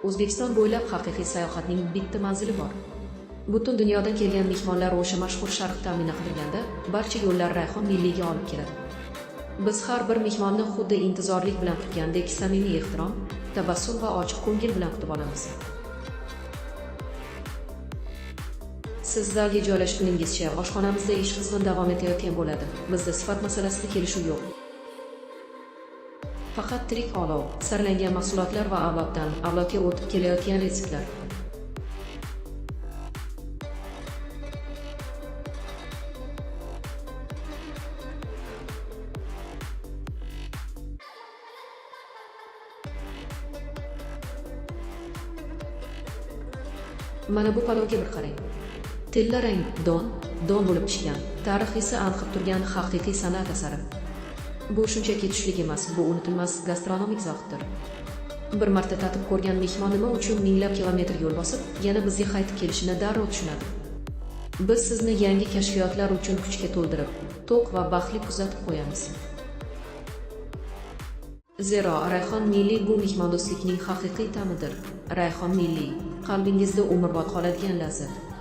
O'zbekiston bo'ylab haqiqiy sayohatning bitta manzili bor. Butun dunyodan kelgan mehmonlar o'sha mashhur sharq ta'mini qilganda, barcha yo'llar Rayhon Milliyga olib keladi. Biz har bir mehmonni xuddi intizorlik bilan kutgandek samimiy ehtirom, tabassum va ochiq ko'ngil bilan kutib olamiz. Siz zalga joylashguningizcha oshxonamizda ish qizg'in davom etayotgan bo'ladi. Bizda sifat masalasida kelishuv yo'q. Faqat tirik olov, sarlangan mahsulotlar va avloddan avlodga o'tib kelayotgan retseptlar. Mana bu palovga bir qarang. Tilla rang don bo'lib pishgan, tarix esa anqib turgan haqiqiy san'at asari. Bu shunchaki tushlik emas, bu unutilmas gastronomik zavqdir. Bir marta tatib ko'rgan mehmon nima uchun minglab kilometr yo'l bosib, yana bizga qaytib kelishini darrov tushunadi. Biz sizni yangi kashfiyotlar uchun kuchga to'ldirib, to'q va baxtli kuzatib qo'yamiz. Zero Rayhon Milliy bu mehmondo'stlikning haqiqiy ta'midir. Rayhon Milliy, qalbingizda umrbod qoladigan lazzat.